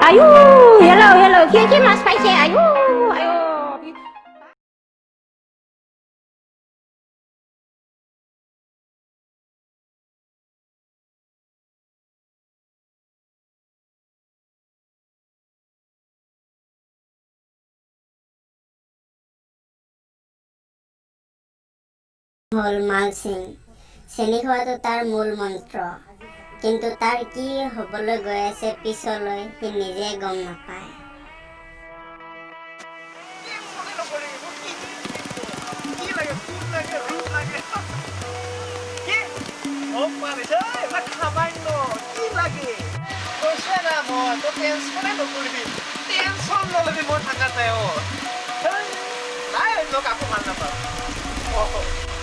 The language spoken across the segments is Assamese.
Ayo, hello, hello. Kia mas spicy. Ayo, ayo. হল মালচিং চেনি খোৱাটো তাৰ মূল মন্ত্ৰ, কিন্তু তাৰ কি হ'বলৈ গৈ আছে পিছলৈ সি নিজে গম নাপায়।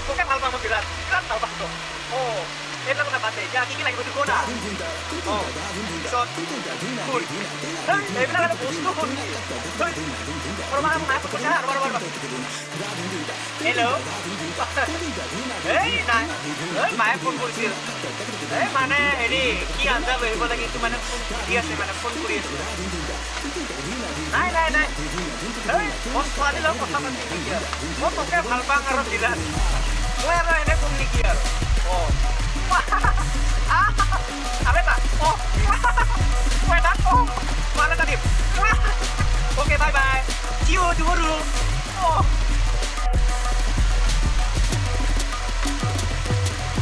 Toke ভাল পাম বিৰাট বিৰাট ভাল পাম এইবিলাক কথা বাদ দে এতিয়া কি লাগিব তোক না এইবিলাক এটা বস্তু শুনি হেল্ল' এই নাই মায়ে ফোন কৰিছিল এই মানে হেৰি কি আঞ্জা লৈ আহিব লাগে এইটো মানে ফোন কৰি আছে মানে ফোন কৰি আছে নাই নাই নাই মই ছোৱালীৰ লগত কথা পাতি নেকি আৰু মই তোকে ভাল পাওঁ আৰু বিৰাট মই আৰু এনে কম নেকি আৰু আবে তা মই এটা মানে এটা দিম অ'কে বাই বাই চিউ tomorrow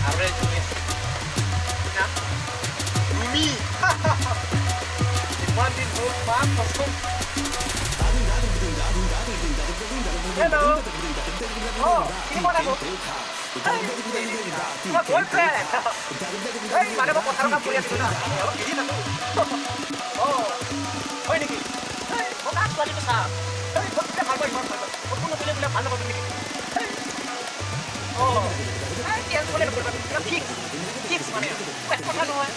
আরে তুমি না রুমি ইমান দিন বহুত মাছ কসম Hello. Oh, ini mana bu? Cuma boyfriend. Hei, mana mau kotor kamu lihat dulu? Oh, ini satu. Oh ini. Hei, mau apa lagi besar? Hei, mau kita malu malu. Mau nggak boleh malu malu ini. Oh, hei, dia boleh berbagi. Kita kick mana ya? Kotor doang.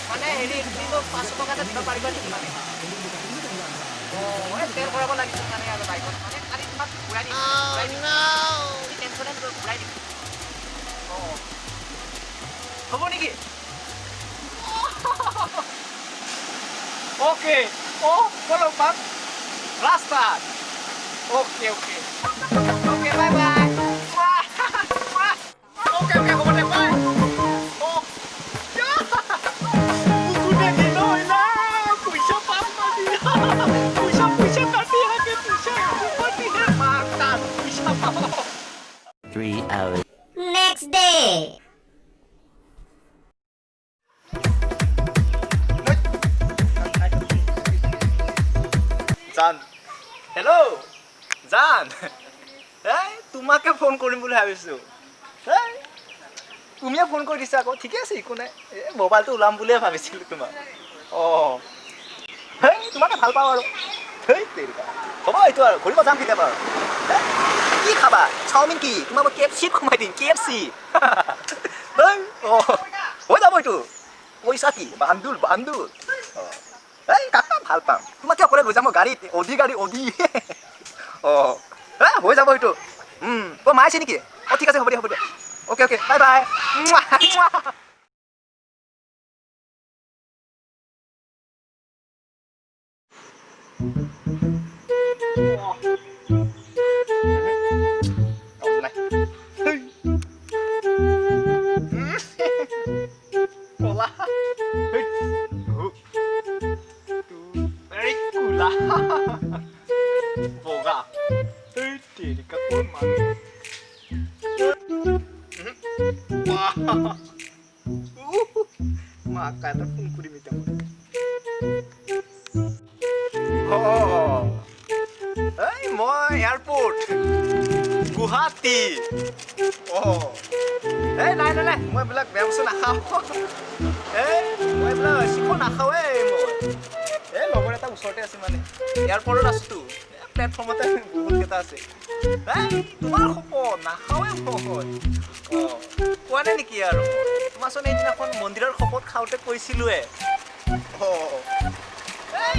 Mana ini itu pas kata kita balik lagi mana? Oh, biar berapa lagi sebenarnya ada baik. Mana hari tempat berani. Oh no. Ini tensionan berani. Oh. Kamu nih? Oke. Oh, follow Pak. Rasta. Oke. Oke, bye bye. Wah. Oke, kamu boleh bye. Oh. Ya. Bukunya gino lah. Bisa apa dia? Bisa tapi hati bisa. Mati dia makan. Bisa apa? 3 hours. Next day. জান হেল্ল' জান এই তোমাকে ফোন কৰিম বুলি ভাবিছোঁ এই তুমিয়ে ফোন কৰি দিছা আকৌ ঠিকে আছে একো নাই এই মোবাইলটো ওলাম বুলিয়ে ভাবিছিলোঁ তোমাক অঁ হেই তোমাকে ভাল পাওঁ আৰু হেই তেৰিকা হ'ব এইটো আৰু ঘূৰিব যাম কেতিয়াবা আৰু কি খাবা চাওমিন কি তোমাক মই KFC সোমাই দিম KFC অঁ হৈ যাব এইটো পইচা কি বান্দুল অঁ এই কাকা ভাল পাম তোমাক অকলে লৈ যাম মই গাড়ীত গাড়ী অঁ হৈ যাব এইটো তই মাৰিছে নেকি অঁ ঠিক আছে হ'ব দিয়া okay bye bye Boga. Tidak kakun malu. Maka terpun ku diminta. Oh. Hey, moi airport. Guwahati. Oh. Hey, নাই, মই বিলাক বেমছ নাখাওঁ। Hey, মই বিলাক চিপো নাখাওঁ মই। এই লগৰ এটা ওচৰতে আছে মানে এয়াৰপৰ্টত আছোতো প্লেটফৰ্মতে বহুত কেইটা আছে তোমাৰ সপোন নাখাওঁৱে মই কোৱা নাই নেকি আৰু তোমাৰচোন এইদিনাখন মন্দিৰৰ সপত খাওঁতে কৈছিলোৱে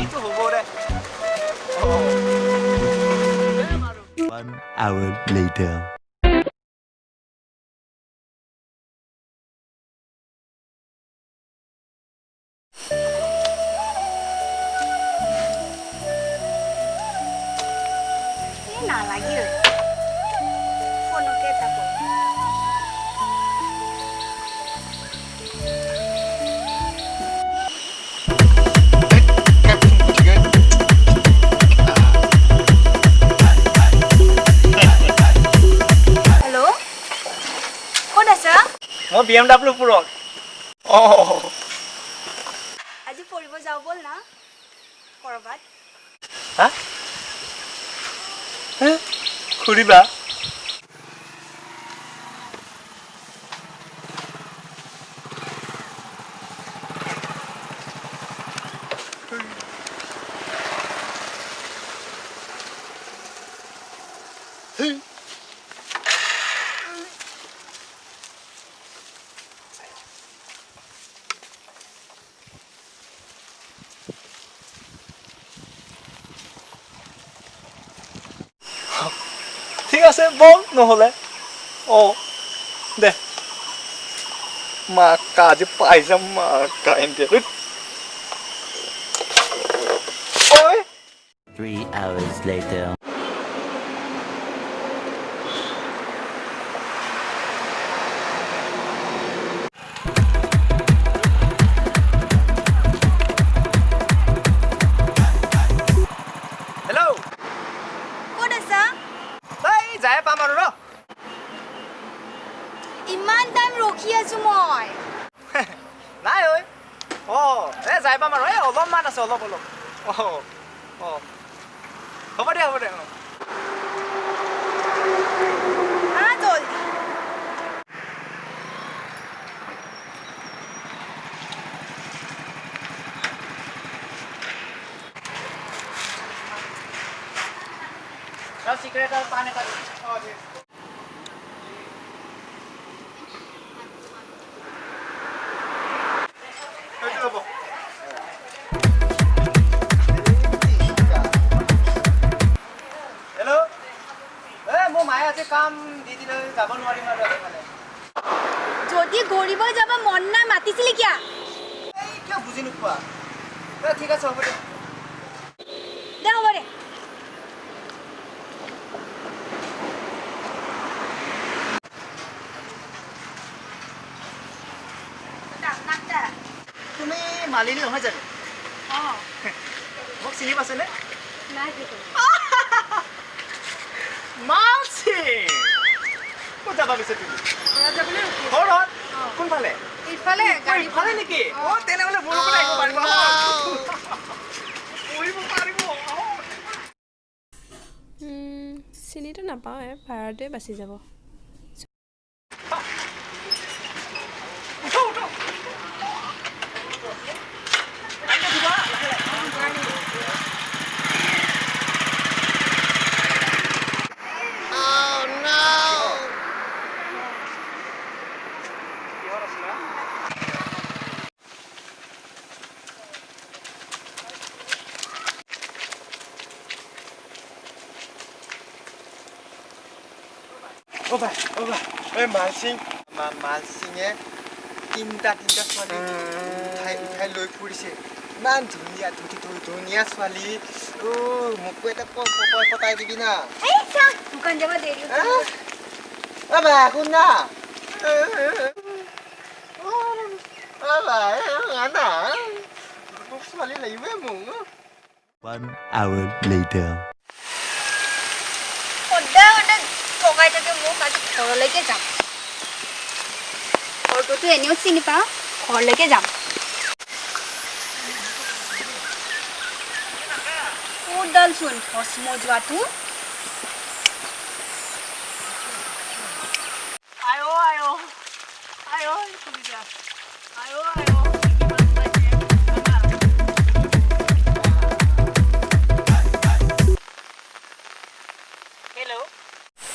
এইটো হ'ব দে 1 hour later. নালাগে ফোনকে এটা কর হেল্ল' ক'ত আছা মই BMW পুৰত আজি ফুৰিব যাওঁ ব'ল না ক'ৰবাত হা খুৰিবা ঠিক আছে বল নহ'লে দে মাকা আজি পাই যাম মাকা এতিয়া ঐ 3 hours later. হেল্ল' ক'ত আছা এই যাই পাম আৰু ৰ ইমান টাইম ৰখি আছো মই নাই ঐ এই যাই পাম আৰু এই অলপমান আছে অলপ হ'ব দে জলদি চিগাৰেট আৰু পান এটা হ'ব হেল্ল' মোৰ মায়ে আজি কাম দি দিলে যাব নোৱাৰিম আৰু যদি ঘূৰিব যাব মন নাই মাতিছিলি কিয় এই কিয় বুজি নোপোৱা ঠিক আছে হ'ব দে দে হ'ব দে তুমি মালিনী নহয় জানো মোক চিনি পাইছেনে মালচি ক'ত যাবা পিছে তুমি ঘৰত কোনফালে ইফালে নেকি তেনেহ'লে মোৰ লগত আহিব পাৰিব চিনিটো নাপাওঁৱে ভাড়াটোৱে বাচি যাব এই মালচিঙে তিনিটা ছোৱালী উঠাই লৈ ফুৰিছে ইমান ধুনীয়া ধুনীয়া ছোৱালী মোকো এটা পতাই দিবি না দোকান যাব দেৰি শুন না মোক ছোৱালী লাগিবই মোক 1 hour later. সদায় ককাই থাকে মোক আজি ঘৰলৈকে যাম ঘৰটোতো এনেও চিনি পাওঁ ঘৰলৈকে যাম ক'তডালচোন ভস্ম যোৱাটো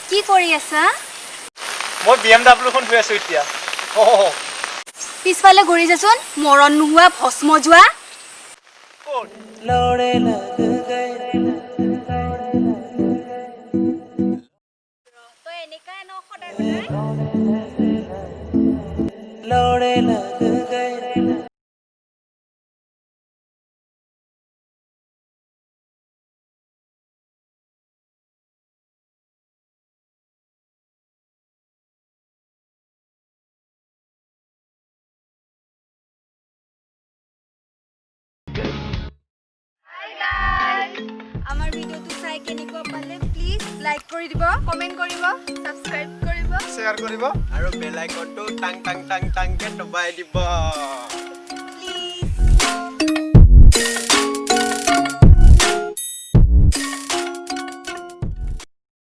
কি কৰি আছা মই BMW খন ধুই আছো এতিয়া পিছফালে ঘূৰি যাচোন মৰণ নোহোৱা ভস্ম যোৱা তই এনেকাই ন সদায় কেনেকুৱা পালে প্লিজ লাইক কৰি দিব, কমেণ্ট কৰিব, ছাবস্ক্ৰাইব কৰিব। শ্বেয়াৰ কৰিব আৰু বেল আইকনটো টাং টাং টাং টাংকে দবাই দিব